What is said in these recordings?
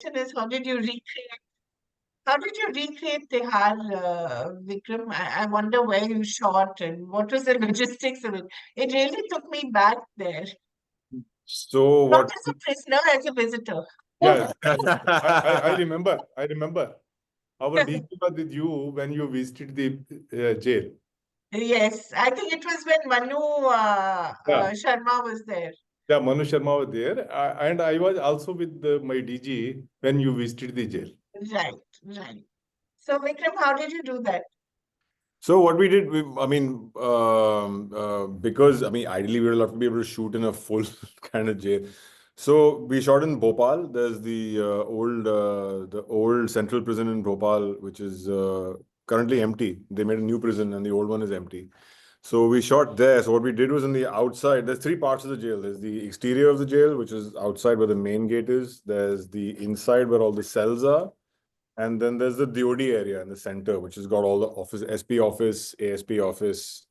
Is how did you recreate Tihar, Vikram? I wonder where you shot and what was the logistics of it. It really took me back there, So not what? as a prisoner, as a visitor. Yeah, I remember. I remember. Our DC was with you when you visited the jail. Yes, I think it was when Manu Yeah. Sharma was there. Yeah, Manu Sharma was there. And I was also with my DG when you visited the jail. Right, right. So, Vikram, how did you do that? So what we did, because ideally we would love to be able to shoot in a full kind of jail. So we shot in Bhopal. There's the old central prison in Bhopal, which is currently empty. They made a new prison, and the old one is empty. So we shot there. So what we did was on the outside. There's three parts of the jail. There's the exterior of the jail, which is outside where the main gate is. There's the inside where all the cells are. And then there's the DOD area in the center, which has got all the office, SP office, ASP office,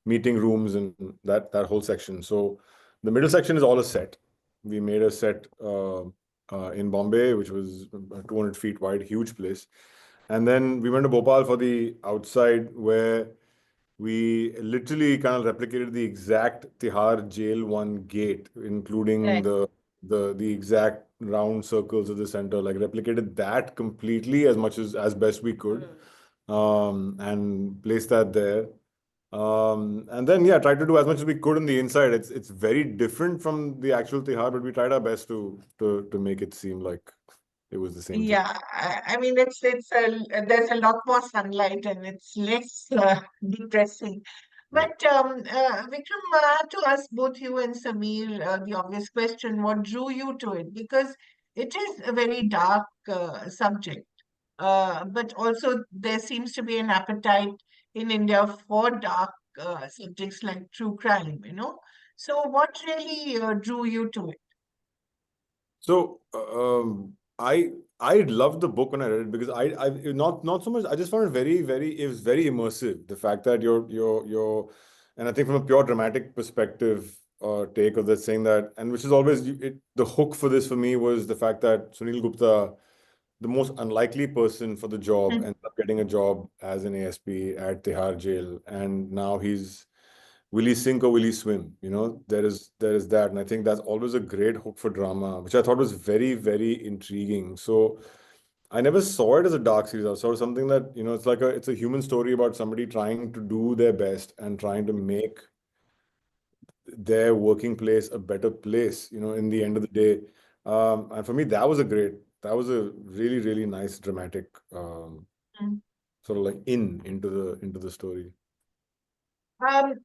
meeting rooms, and that whole section. So the middle section is all a set. We made a set in Bombay, which was 200 feet wide, huge place. And then we went to Bhopal for the outside, where we literally kind of replicated the exact Tihar Jail 1 gate, including Right. the exact round circles of the center, like replicated that completely as much as best we could, and placed that there. And then yeah, tried to do as much as we could on the inside. It's very different from the actual Tihar, but we tried our best to make it seem like it was the same thing. Yeah, I mean there's a lot more sunlight and it's less depressing. Yeah. But Vikram, I have to ask both you and Sameer the obvious question: what drew you to it? Because it is a very dark subject, but also there seems to be an appetite in India for dark subjects like true crime. So what really drew you to it? So I loved the book when I read it because I not so much. I just found it it was very immersive. The fact that you're and I think from a pure dramatic perspective, take of that saying that, and which is always the hook for this for me was the fact that Sunil Gupta, the most unlikely person for the job, Hmm. ended up getting a job as an ASP at Tihar Jail, and now he's will he sink or will he swim? There is that, and I think that's always a great hook for drama, which I thought was very intriguing. So I never saw it as a dark series. I saw something that it's a human story about somebody trying to do their best and trying to make their working place a better place. In the end of the day, and for me, that was a really nice dramatic sort of like into the story. But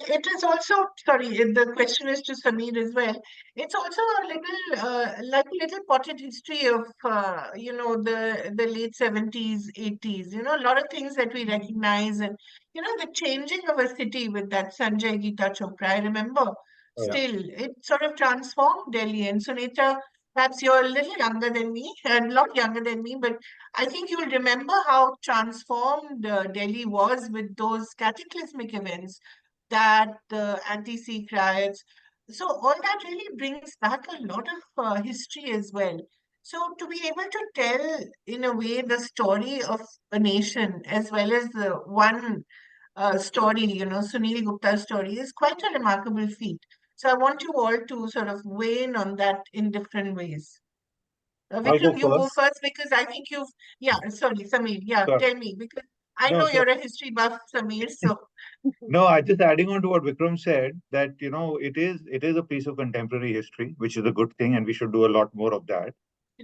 it is also, sorry, the question is to Sameer as well. It's also a little, like a little potted history of, the late 70s, 80s, a lot of things that we recognize and, the changing of a city with that Sanjay Geeta Chopra. I remember Oh, yeah. still, it sort of transformed Delhi. And Sunetra, perhaps you're a little younger than me, a lot younger than me, but I think you'll remember how transformed Delhi was with those cataclysmic events, that the anti-Sikh riots. So all that really brings back a lot of history as well. So to be able to tell, in a way, the story of a nation as well as the one story, Sunil Gupta's story, is quite a remarkable feat. So I want you all to sort of weigh in on that in different ways. I'll go Vikram, you go first. first because I think yeah, sorry, Sameer, yeah, Sure. tell me because I No, know so you're a history buff, Sameer, so no, I just adding on to what Vikram said that it is a piece of contemporary history, which is a good thing, and we should do a lot more of that.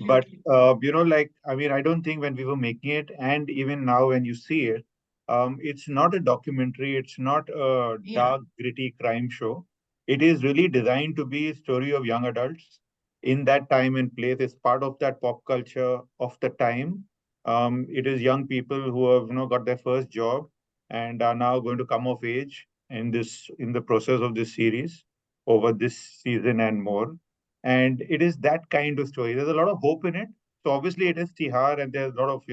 But absolutely. I don't think when we were making it, and even now when you see it, it's not a documentary. It's not a Yeah, dark, gritty crime show. It is really designed to be a story of young adults in that time and place. It's part of that pop culture of the time. It is young people who have got their first job and are now going to come of age in the process of this series over this season and more. And it is that kind of story. There's a lot of hope in it. So obviously it is Tihar and there's a lot of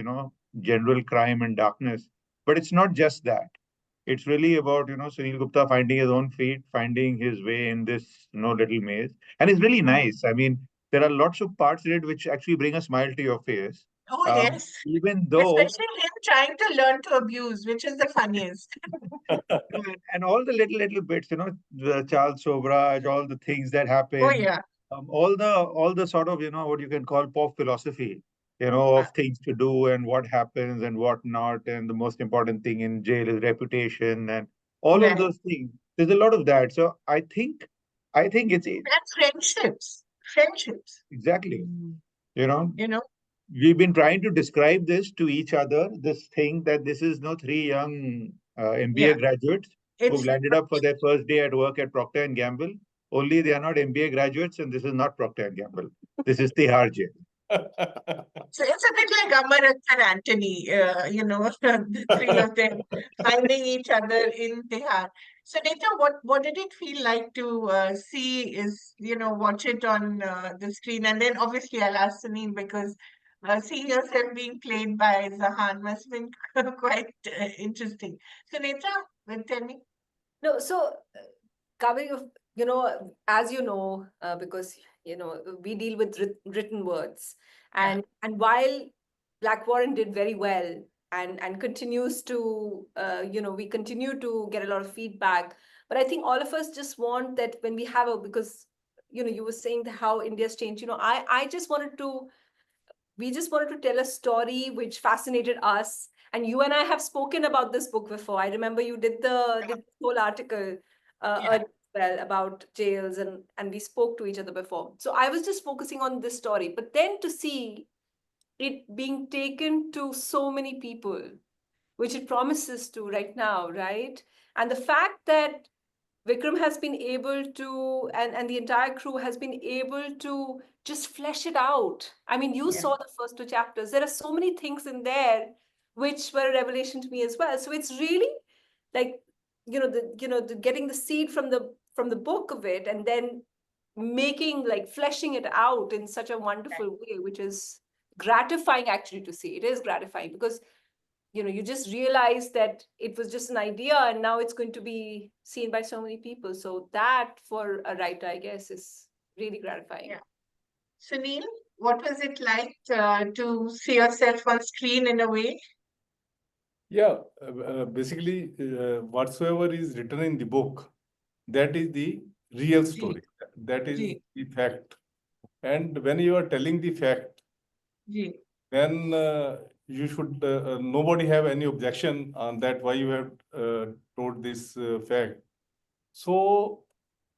general crime and darkness. But it's not just that. It's really about Sunil Gupta finding his own feet, finding his way in this little maze. And it's really nice. I mean, there are lots of parts in it which actually bring a smile to your face. Oh, yes. Even though, Especially him trying to learn to abuse, which is the funniest. and all the little bits, the child Sobraj, all the things that Oh, happen, yeah. all the sort of, what you can call pop philosophy, of things to do and what happens and what not, and the most important thing in jail is reputation and all of Right. those things. There's a lot of that. So I think it's And friendships. Friendships. exactly, you know, You know? we've been trying to describe this to each other, this thing that this is no three young MBA Yeah. graduates who've It's landed up for their first day at work at Procter and Gamble. Only they are not MBA graduates, and this is not Procter and Gamble. This is Tihar Jail. so it's a bit like Amar and Anthony, the three of them finding each other in Tihar. So, Neta, what did it feel like to see watch it on the screen? And then obviously I'll ask Sunil because seeing yourself being played by Zahan must have been quite interesting. So, Neta, tell me. No, so Kavi, as you know, because we deal with written words, Yeah, and while Black Warrant did very well and continues to, we continue to get a lot of feedback. But I think all of us just want that when we have because you were saying how India's changed. I just wanted to we just wanted to tell a story which fascinated us. And you and I have spoken about this book before. I remember you did the whole article yeah, earlier as well about jails, and we spoke to each other before. So I was just focusing on this story. But then to see it being taken to so many people, which it promises to right now, right? And the fact that Vikram has been able to, and the entire crew has been able to just flesh it out. I mean, you yeah, saw the first two chapters. There are so many things in there which were a revelation to me as well. So it's really like, the getting the seed from the book of it, and then making, like, fleshing it out in such a wonderful way, which is gratifying actually to see. It is gratifying because you just realize that it was just an idea and now it's going to be seen by so many people. So that for a writer, I guess, is really gratifying. yeah. Sunil, what was it like to see yourself on screen in a way? Yeah, basically, whatsoever is written in the book, that is the real Ji, story. That is ji, the fact. And when you are telling the fact, ji. then you should, nobody have any objection on that, why you have told this fact. So,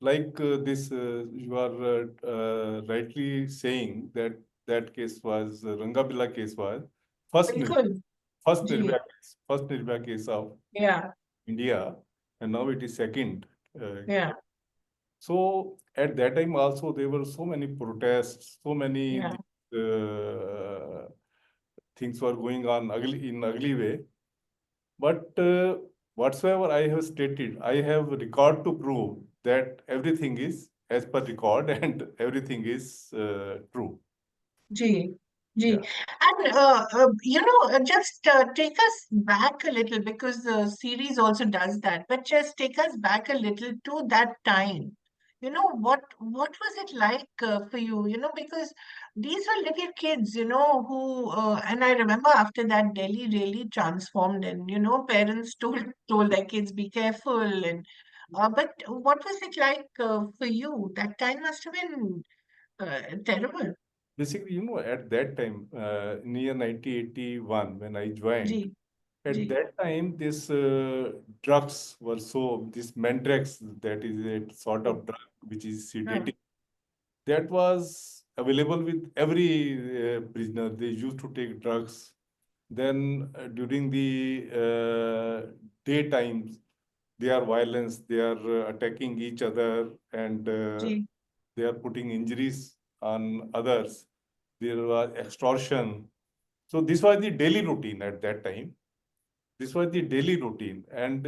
like this, you are rightly saying that that case was, Rangabila case was first, Bilkul. Ji. first Nirbhaya case of Yeah, India, and now it is second. yeah, So at that time also there were so many protests, so many yeah. things were going on ugly way. But whatsoever I have stated, I have record to prove that everything is as per record and everything is true. Ji, ji. Yeah. And, just take us back a little because the series also does that, but just take us back a little to that time. What was it like for you? Because these were little kids, who, and I remember after that, Delhi really transformed, and, parents told their kids, be careful. And, but what was it like for you? That time must have been terrible. Basically, at that time, in year 1981, when I joined, Ji, at ji. that time, this drugs were this Mandrax, that is a sort of drug which is Huh. sedating, that was available with every prisoner. They used to take drugs. Then during the daytimes, they are violence, they are attacking each other, and Ji, they are putting injuries on others. There was extortion. So this was the daily routine at that time. This was the daily routine. And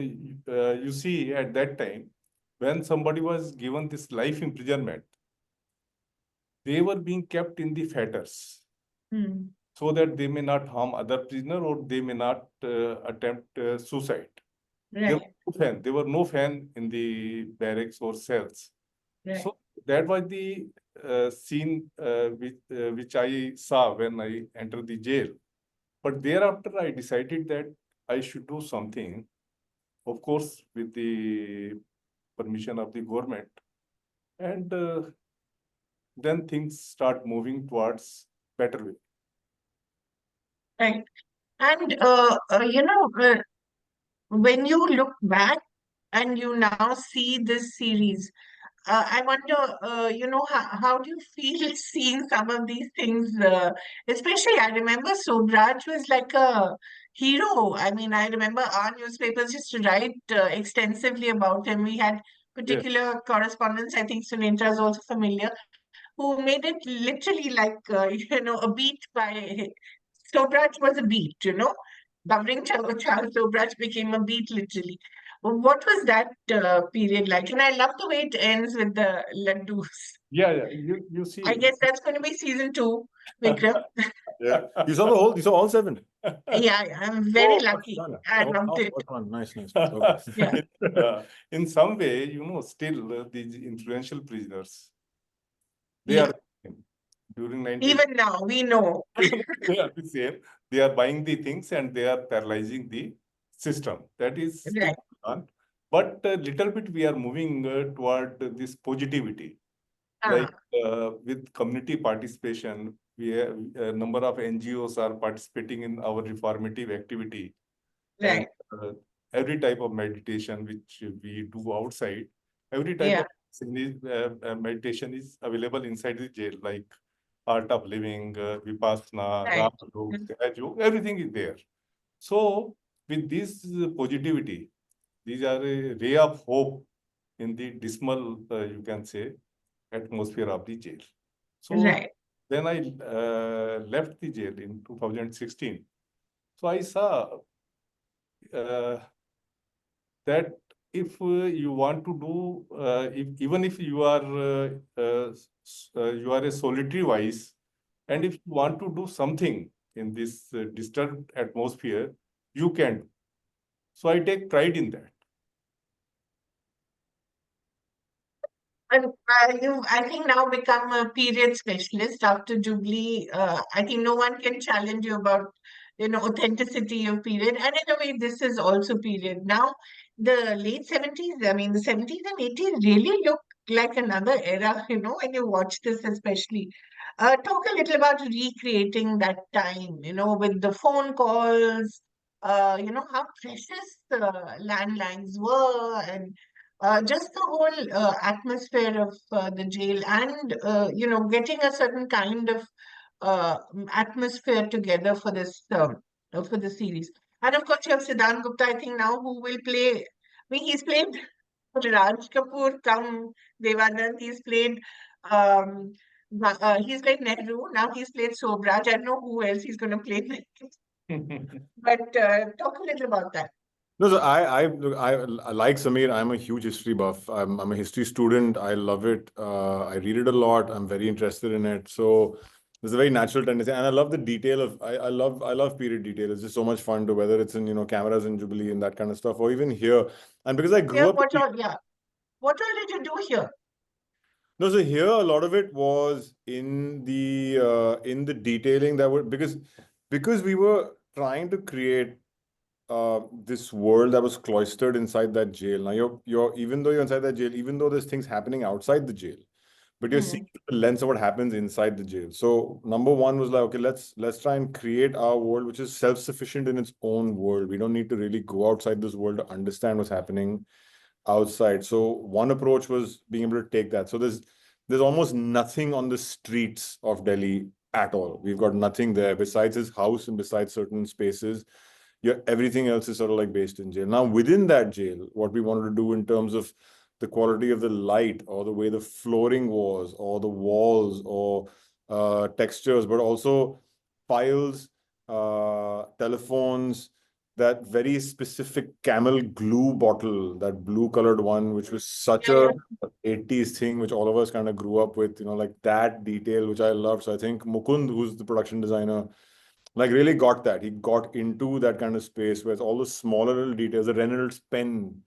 you see, at that time, when somebody was given this life imprisonment, they were being kept in the fetters hmm. so that they may not harm other prisoner or they may not attempt suicide. There Right, were no fan. There were no fan in the barracks or cells. right. So that was the scene which I saw when I entered the jail. But thereafter, I decided that I should do something, of course, with the permission of the government. And then things start moving towards better way. Right. And, when you look back and you now see this series, I wonder, how do you feel seeing some of these things? Especially, I remember Sobraj was like a hero. I mean, I remember our newspapers used to write extensively about him. We had Yes. particular correspondents, I think Sunetra is also familiar, who made it literally like, a beat by Sobraj was a beat, Covering Charles Sobraj became a beat literally. What was that period like? And I love the way it ends with the laddus. Yeah, yeah. You I see. guess that's going to be season 2, Vikram. Yeah. You saw all 7. Yeah, I'm very Oh, lucky. I loved it. Nice. Okay. Yeah, In some way, still these influential prisoners, they yeah. are during 90s. Even now, we know. They are the same. They are buying the things and they are paralyzing the system. That is still Right. on. But a little bit we are moving toward this positivity. Ah, Like with community participation, we have a number of NGOs are participating in our reformative activity. And right. every type of meditation which we do outside, every type Yeah, of meditation is available inside the jail, like art of living, vipassana, right. Raja Yoga, Sahaj Yoga, everything is there. So with this positivity, these are a ray of hope in the dismal, you can say, atmosphere of the jail. So Right. when I left the jail in 2016, so I saw that if you want to do, even if you are you are a solitary voice, and if you want to do something in this disturbed atmosphere, you can. So I take pride in that. And you, I think, now become a period specialist after Jubilee. I think no one can challenge you about, authenticity of period. And in a way, this is also period. Now, the late 70s, I mean, the 70s and 80s really look like another era, when you watch this, especially. Talk a little about recreating that time, with the phone calls, how precious landlines were, and just the whole atmosphere of the jail, and getting a certain kind of atmosphere together for the series. And of course, you have Siddhant Gupta, I think now, who will play. I mean, he's played Raj Kapoor, come Devanand. He's played Nehru. Now he's played Sobraj. I don't know who else he's going to play next. But talk a little about that. No, so I like Sameer. I'm a huge history buff. I'm a history student. I love it. I read it a lot. I'm very interested in it. So there's a very natural tendency, and I love the detail of. I love period detail. It's just so much fun to, whether it's in cameras in Jubilee and that kind of stuff, or even here. And because I grew Here, up. what all did you do here? No, so here a lot of it was in the detailing that would, because we were trying to create this world that was cloistered inside that jail. Now you're even though you're inside that jail, even though there's things happening outside the jail, but you're seeing the lens of what happens inside the jail. So number one was like, okay, let's try and create our world which is self-sufficient in its own world. We don't need to really go outside this world to understand what's happening outside. So one approach was being able to take that. So there's almost nothing on the streets of Delhi at all. We've got nothing there besides his house and besides certain spaces. Yeah, everything else is sort of like based in jail. Now, within that jail, what we wanted to do in terms of the quality of the light, or the way the flooring was, or the walls, or textures, but also files, telephones, that very specific camel glue bottle, that blue colored one, which was such Yeah, a 80s thing, which all of us kind of grew up with, like that detail, which I loved. So I think Mukund, who's the production designer, like really got that. He got into that kind of space where it's all the smaller little details, the Reynolds pen,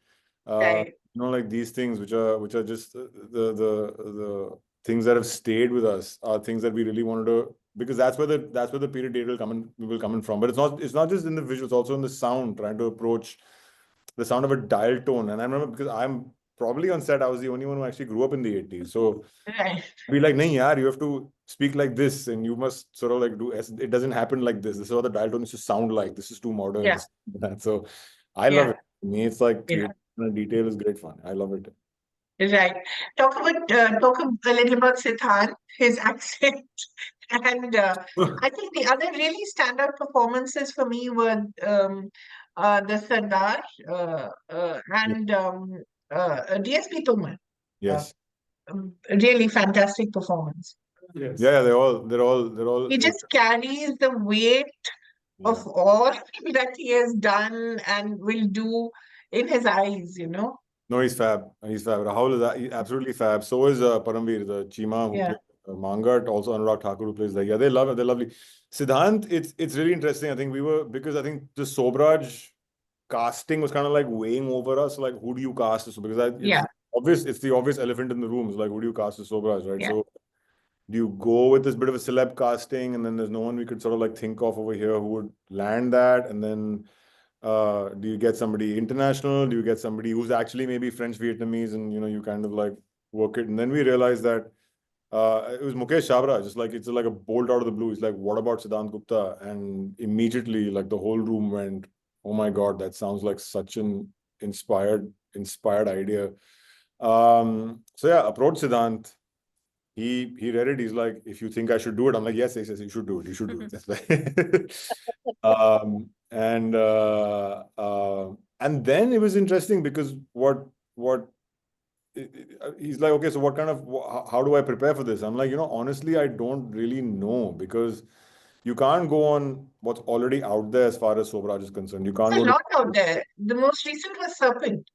right. like these things which are just the things that have stayed with us are things that we really wanted to, because that's where the period date will come in from. But it's not just in the visuals, also in the sound, trying to approach the sound of a dial tone. And I remember, because I'm probably on set, I was the only one who actually grew up in the 80s. So Right. be like, nahin yaar, you have to speak like this, and you must sort of like it doesn't happen like this. This is what the dial tone is to sound like. This is too modern. Yeah. That. So I love Yeah. it. For me, it's like Yeah. creating a detail is great fun. I love it. Right. Talk a little about Siddharth, his accent, and I think the other really standout performances for me were the Sardar and DSP Tumar. Uh, Yes. really fantastic performance. Yes. Yeah, they're all He just carries the weight yeah. of all that he has done and will do in his eyes, No, he's fab. He's fab. Rahul is absolutely fab. So is Paramveer, the Chima who Yeah. plays Mangat, also Anurag Thakur who plays yeah, they love it. They're lovely. Siddhant, it's really interesting. I think because I think the Sobraj casting was kind of like weighing over us. Like, who do you cast? Because Yeah. it's the obvious elephant in the room. It's like, who do you cast as Sobraj, right? Yeah. So do you go with this bit of a celeb casting, and then there's no one we could sort of like think of over here who would land that, and then do you get somebody international? Do you get somebody who's actually maybe French Vietnamese, and you kind of like work it? And then we realized that it was Mukesh Chabra, just like it's like a bolt out of the blue. He's like, "What about Siddhant Gupta?" And immediately, like the whole room went, "Oh my God, that sounds like such an inspired idea." So yeah, approached Siddhant. He read it. He's like, "If you think I should do it," I'm like, "Yes, yes, yes, you should do it. You should do it." That's like, and then it was interesting because what he's like, "Okay, so what kind of how do I prepare for this?" I'm like, honestly, I don't really know, because you can't go on what's already out there as far as Sobraj is concerned. You can't There's go a to lot out there. The most recent was Serpent.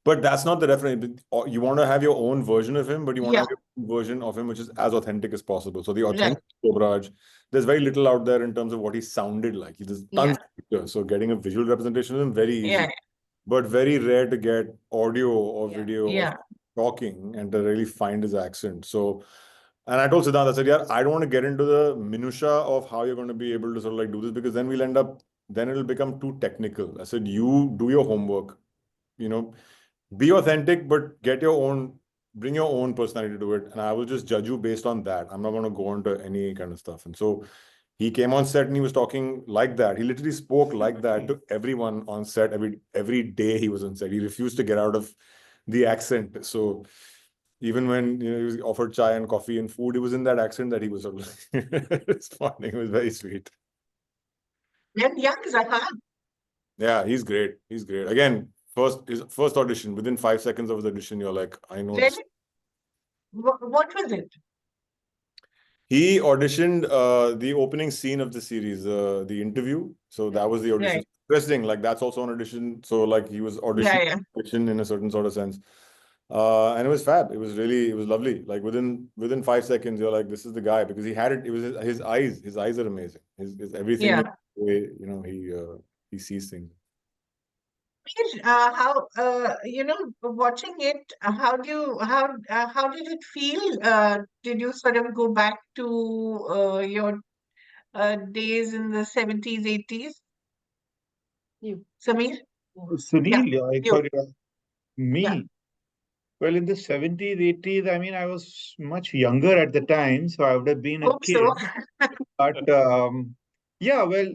But that's not the reference. You want to have your own version of him, but you want to Yeah. have your own version of him which is as authentic as possible. So the Right. authentic Sobraj, there's very little out there in terms of what he sounded like. There's tons Yeah. of pictures. So getting a visual representation of him, very easy. Yeah. But very rare to get audio or Yeah. video of Yeah. talking and to really find his accent. So, and I told Siddhant, I said, yeah, I don't want to get into the minutia of how you're going to be able to sort of like do this, because then then it'll become too technical. I said, you do your homework, be authentic, but bring your own personality to it. And I will just judge you based on that. I'm not going to go into any kind of stuff. And so he came on set and he was talking like that. He literally spoke like that to everyone on set every day he was on set. He refused to get out of the accent. So even when he was offered chai and coffee and food, it was in that accent that he was sort of responding. It was very sweet. And young Zahan. Yeah, he's great. He's great. Again, his first audition, within 5 seconds of his audition, you're like, I know this. Really? What was it? He auditioned the opening scene of the series, the interview. So that was the audition. Right. Interesting. Like that's also an audition. So like he was Yeah. audition in a certain sort of sense. And it was fab. It was lovely. Like within 5 seconds, you're like, this is the guy, because he had it. It was his eyes. His eyes are amazing. His everything. Yeah. The way, he sees things. How watching it, how did it feel? Did you sort of go back to your days in the 70s, 80s? You, Sameer? Sunil, yeah, I You. thought Yeah. me. Well, in the 70s, 80s, I mean, I was much younger at the time, so I would have been a Hope kid. so. But yeah, well,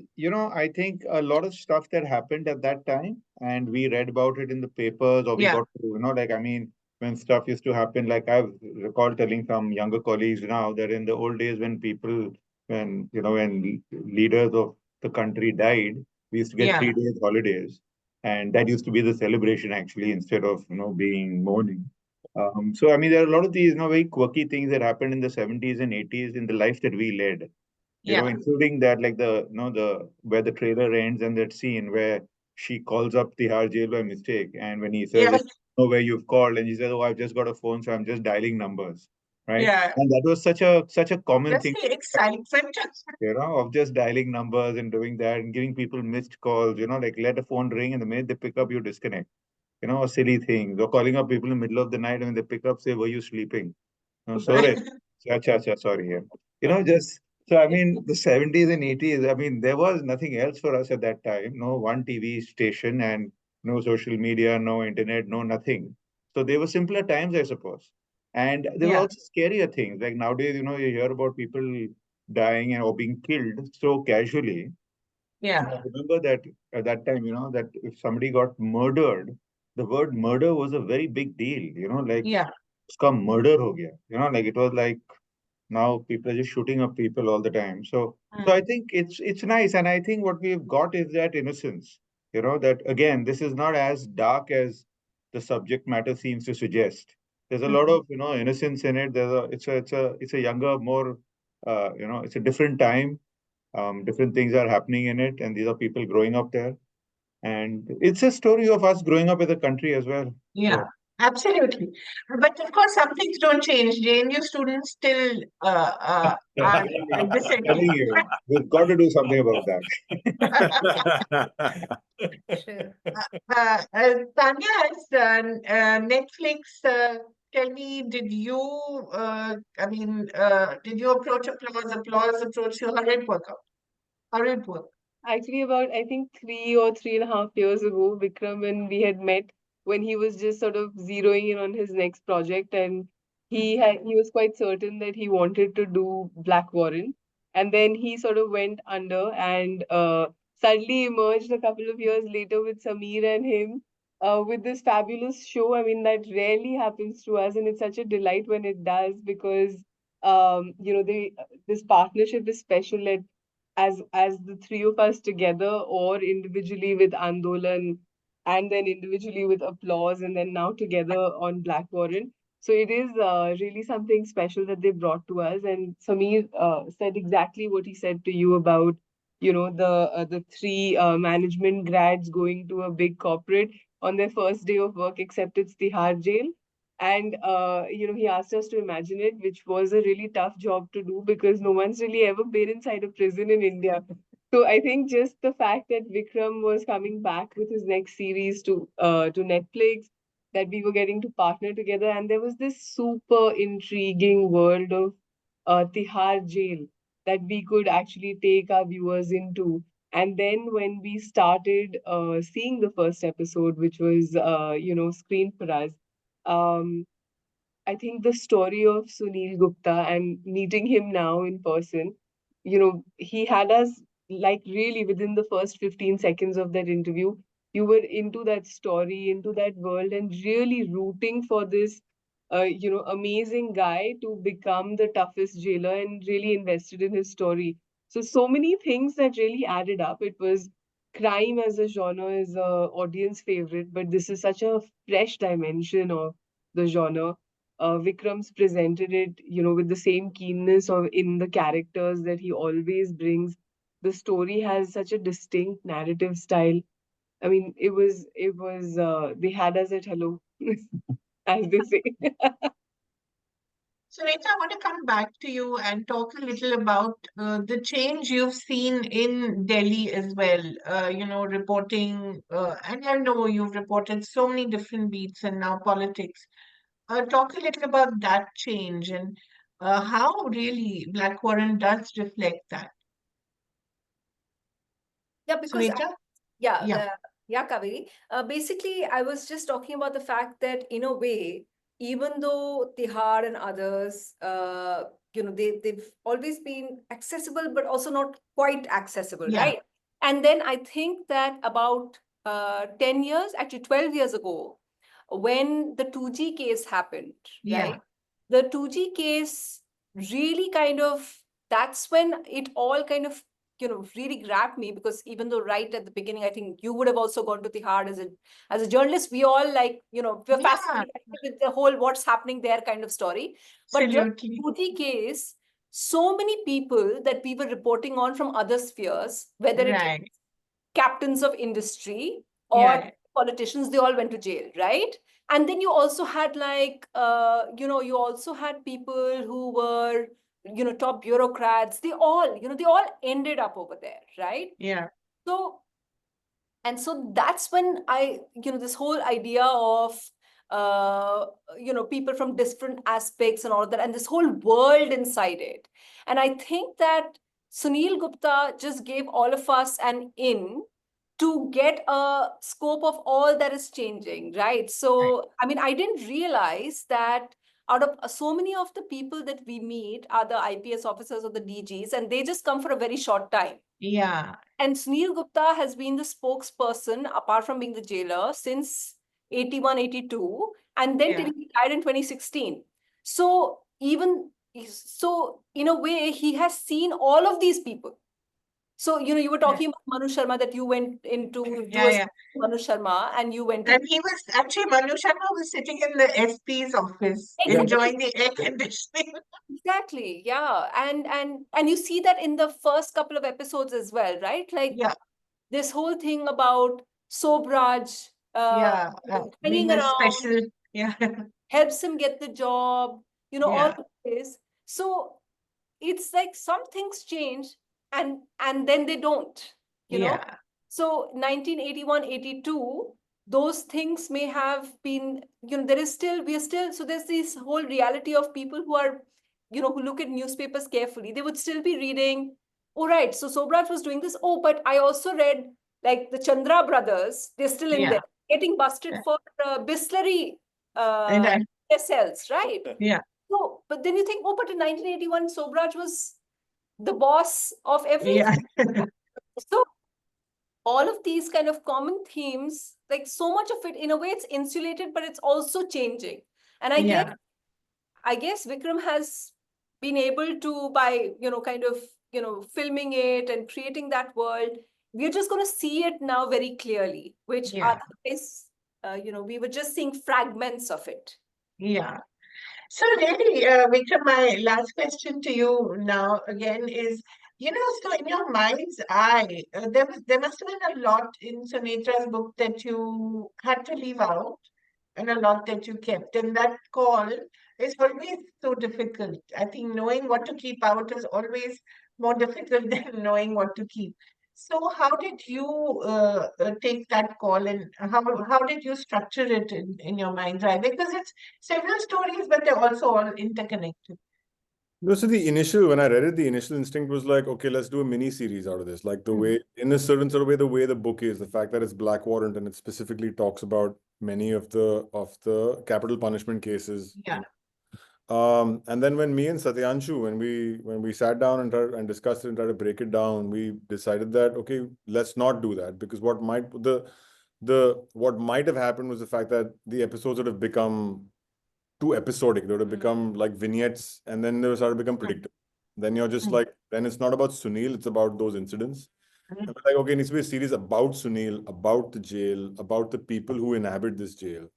I think a lot of stuff that happened at that time, and we read about it in the papers, or we Yeah. got to, I mean, when stuff used to happen, like I recall telling some younger colleagues now that in the old days when leaders of the country died, we used to get Yeah. 3 days holidays. And that used to be the celebration actually, instead of, being mourning. So I mean, there are a lot of these, very quirky things that happened in the 70s and 80s in the life that we led, Yeah. including that, like where the trailer ends and that scene where she calls up Tihar Jail by mistake. And when he says, Yeah. know where you've called, and he says, oh, I've just got a phone, so I'm just dialing numbers. Right. Yeah. And that was such a common Just thing, the excitement. of just dialing numbers and doing that and giving people missed calls, like let a phone ring and the minute they pick up, you disconnect. or silly things, or calling up people in the middle of the night and when they pick up, say, "Were you sleeping?" No, sorry. Sorry. Yeah. Just so I mean, the 70s and 80s, I mean, there was nothing else for us at that time. No one TV station and no social media, no internet, no nothing. So they were simpler times, I suppose. And there were Yeah, also scarier things. Like nowadays, you hear about people dying or being killed so casually. yeah, I remember that at that time, that if somebody got murdered, the word murder was a very big deal, like yeah. uska murder ho gaya. Like it was like now people are just shooting up people all the time. So I Mm. think it's nice, and I think what we've got is that innocence. That again, this is not as dark as the subject matter seems to suggest. There's a lot Mm. of innocence in it. It's a younger, more it's a different time. Different things are happening in it, and these are people growing up there. And it's a story of us growing up as a country as well. Yeah, So absolutely. But of course, some things don't change. JNU students still are telling dissenting. you, we've got to do something about that. Sure. Tanya, has Netflix, tell me, did you approach applause approach you? How did it work out? How did it work? Actually, about I think 3 or 3.5 years ago, Vikram and we had met when he was just sort of zeroing in on his next project, and he was quite certain that he wanted to do Black Warrant, and then he sort of went under and suddenly emerged a couple of years later with Sameer and him with this fabulous show. I mean, that rarely happens to us, and it's such a delight when it does because this partnership is special at as the three of us together or individually with Andolan and then individually with Applause and then now together on Black Warrant. So it is really something special that they brought to us. And Sameer said exactly what he said to you about, the three management grads going to a big corporate on their first day of work, except it's Tihar Jail. And he asked us to imagine it, which was a really tough job to do because no one's really ever been inside a prison in India. So I think just the fact that Vikram was coming back with his next series to Netflix, that we were getting to partner together, and there was this super intriguing world of Tihar Jail that we could actually take our viewers into. And then when we started seeing the first episode, which was screened for us, um, I think the story of Sunil Gupta and meeting him now in person, he had us like really within the first 15 seconds of that interview. You were into that story, into that world, and really rooting for this, amazing guy to become the toughest jailer and really invested in his story. So many things that really added up. It was crime as a genre is a audience favorite, but this is such a fresh dimension of the genre. Vikram's presented it, with the same keenness of in the characters that he always brings. The story has such a distinct narrative style. I mean, they had us at hello, as they say. So, Neha, I want to come back to you and talk a little about the change you've seen in Delhi as well. Reporting, and I know you've reported so many different beats and now politics. Talk a little about that change and how really Black Warren does reflect that. Yeah, because Sunita? yeah, Yeah, yeah, Kaveri. Basically, I was just talking about the fact that in a way, even though Tihar and others, they've always been accessible, but also not quite accessible, yeah, right? And then I think that about 10 years, actually 12 years ago, when the 2G case happened, yeah. right? The 2G case really kind of, that's when it all kind of really grabbed me, because even though right at the beginning, I think you would have also gone to Tihar as a journalist, we all we're Yeah, fascinated with the whole what's happening there kind of story. But during absolutely. the 2G case, so many people that we were reporting on from other spheres, whether it Right. captains of industry or Yeah, politicians, they all went to jail, right? And then you also had you also had people who were top bureaucrats. They all ended up over there, right? yeah. So And so that's when this whole idea of, people from different aspects and all of that, and this whole world inside it. And I think that Sunil Gupta just gave all of us an in to get a scope of all that is changing, right? So, I mean, I didn't realize that out of so many of the people that we meet are the IPS officers or the DGs, and they just come for a very short time. Yeah. And Sunil Gupta has been the spokesperson, apart from being the jailer, since 81, 82, and then till he died in 2016. So in a way, he has seen all of these people. So, you were talking about Manu Sharma, that you went into Manu Sharma, and you went And he was actually, Manu Sharma was sitting in the SP's office, enjoying the air conditioning. Exactly, yeah. And you see that in the first couple of episodes as well, right? Like this whole thing about Sobraj hanging being a around, special, helps him get the job, all Yeah. of this. So it's like some things change and then they don't, Yeah. So 1981, 82, those things may have been, so there's this whole reality of people who are, who look at newspapers carefully. They would still be reading, oh, right, so Sobraj was doing this. Oh, but I also read like the Chandra brothers, they're still in there, getting busted for Bisleri cells, right? Yeah. So, but then you think, oh, but in 1981, Sobraj was the boss of everything. Yeah. So all of these kind of common themes, like so much of it, in a way, it's insulated, but it's also changing. And I guess Vikram has been able to, by, kind of, filming it and creating that world, we're just going to see it now very clearly, which otherwise, we were just seeing fragments of it. Yeah. So really, Vikram, my last question to you now again is, so in your mind's eye, there must have been a lot in Sunetra's book that you had to leave out and a lot that you kept. And that call is always so difficult. I think knowing what to keep out is always more difficult than knowing what to keep. So how did you take that call, and how did you structure it in your mind's eye? Because it's several stories, but they're also all interconnected. No, so when I read it, the initial instinct was like, okay, let's do a mini series out of this. Like the way, in a certain sort of way, the way the book is, the fact that it's Black Warrant and it specifically talks about many of the capital punishment cases. Yeah. And then when me and Satyanshu, when we sat down and discussed it and tried to break it down, we decided that, okay, let's not do that, because what might have happened was the fact that the episodes would have become too episodic. They would have become like vignettes, and then they would start to become predictable. Then you're just like, then it's not about Sunil, it's about those incidents. And we're like, okay, it needs to be a series about Sunil, about the jail, about the people who inhabit this jail.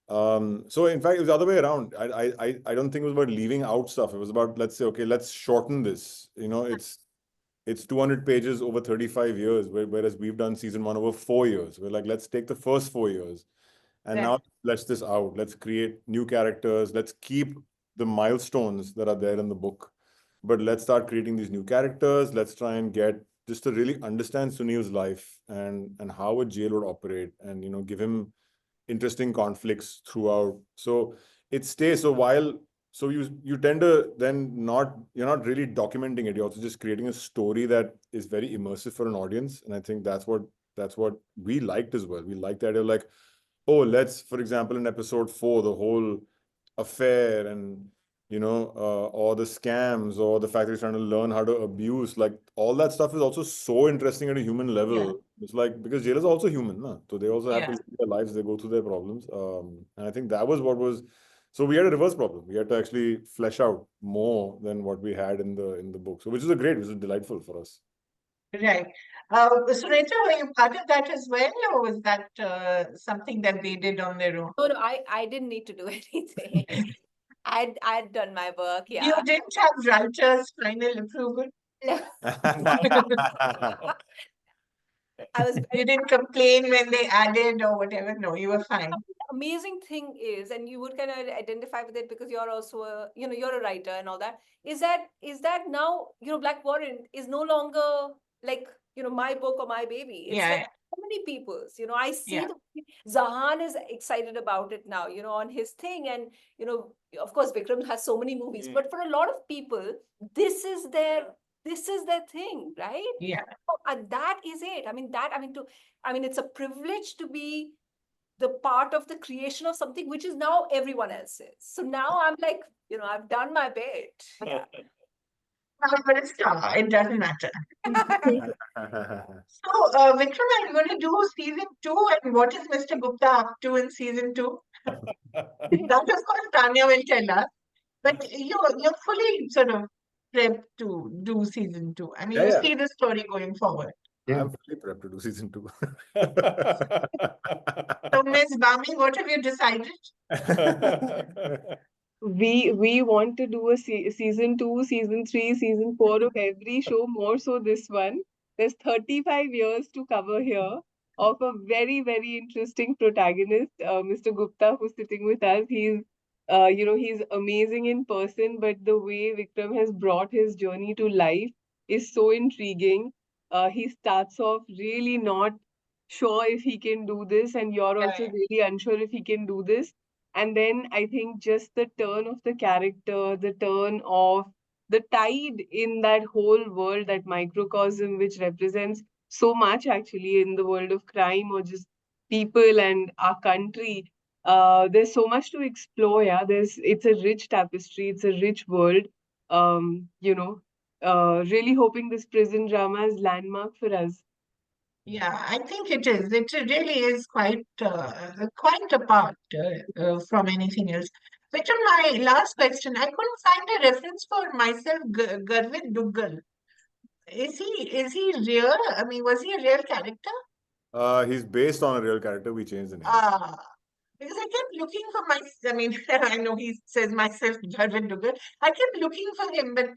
So in fact, it was the other way around. I don't think it was about leaving out stuff. It was about, let's say, okay, let's shorten this. It's 200 pages over 35 years, whereas we've done season 1 over 4 years. We're like, let's take the first 4 years and now let's this out. Let's create new characters. Let's keep the milestones that are there in the book, but let's start creating these new characters. Let's try and get just to really understand Sunil's life and how a jail would operate, and give him interesting conflicts throughout. So it stays. So you tend to then you're not really documenting it. You're also just creating a story that is very immersive for an audience. And I think that's what we liked as well. We liked the idea of like, oh, let's, for example, in episode 4, the whole affair and or the scams, or the fact that he's trying to learn how to abuse, like all that stuff is also so interesting at a human level. It's like, because jailers are also human, no? So they also have to live their lives, they go through their problems. And I think that was so we had a reverse problem. We had to actually flesh out more than what we had in the book. So which is delightful for us. Right. Sunetra, were you part of that as well, or was that something that they did on their own? No, I didn't need to do anything. I'd done my work, You didn't have writer's final approval? I was You didn't complain when they added or whatever? No, you were fine. Amazing thing is, and you would kind of identify with it because you're also you're a writer and all that, is that now, Black Warrant is no longer like my book or my baby. It's Yeah, like so many people's, I see yeah, Zahan is excited about it now, on his thing. And, of course, Vikram has so many movies, but for a lot of people, this is their thing, right? yeah. And that is it. It's a privilege to be the part of the creation of something which is now everyone else's. So now I'm like, I've done my bit. Yeah. Now you're a star. It doesn't matter. So, Vikram, are you going to do season 2? And what is Mr. Gupta up to in season 2? That, of course, Tanya will tell us. But you're fully sort of prepped to do season 2. I mean, Yeah, you yeah. see the story going forward. Yeah. I'm fully prepped to do season 2. So, Ms. Bami, what have you decided? We want to do a season 2, season 3, season 4 of every show, more so this one. There's 35 years to cover here of a very, very interesting protagonist, Mr. Gupta, who's sitting with us. He's amazing in person, but the way Vikram has brought his journey to life is so intriguing. He starts off really not sure if he can do this, and you're also Yeah, really unsure if he can do this. And then I think just the turn of the character, the turn of the tide in that whole world, that microcosm, which represents so much actually in the world of crime or just people and our country. There's so much to explore. Yeah, it's a rich tapestry. It's a rich world. Really hoping this prison drama is landmark for us. yeah, I think it is. It really is quite apart from anything else. Which on my last question, I couldn't find a reference for myself, Garvit Duggal. Is he real? I mean, was he a real character? He's based on a real character. We changed the name. Ah, because I kept looking for I mean, I know he says myself, Garvit Duggal. I kept looking for him, but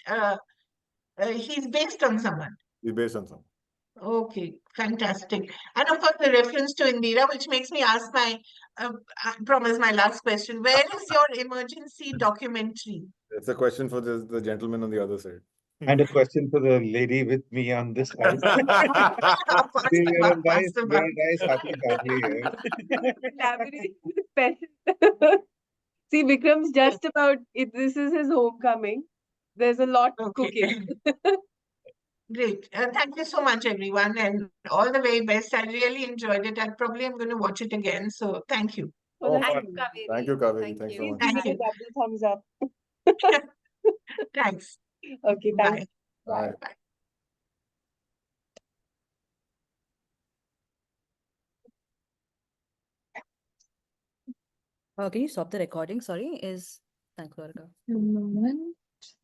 he's based on someone. He's based on some. Okay, fantastic. And of course, the reference to Indira, which makes me ask I promise my last question. Where is your emergency documentary? It's a question for the gentleman on the other side. And a question for the lady with me on this side. Pass See, the buck, pass the we're buck. a nice happy family here. Kaveree See, Vikram's just about it. This is his homecoming. There's a lot Okay, cooking. great. Thank you so much, everyone, and all the very best. I really enjoyed it. I probably am going to watch it again. So thank you. Oh, Oh, that's Thank fun. you, amazing. Thank you, Kaveri. Kaveri. Thank Thanks so you. much. Please Thank give you. a double thumbs up. Thanks. Okay, thanks. Bye. Bye. Bye. Can you stop the recording? Sorry, is thank you, Varga. Mhm.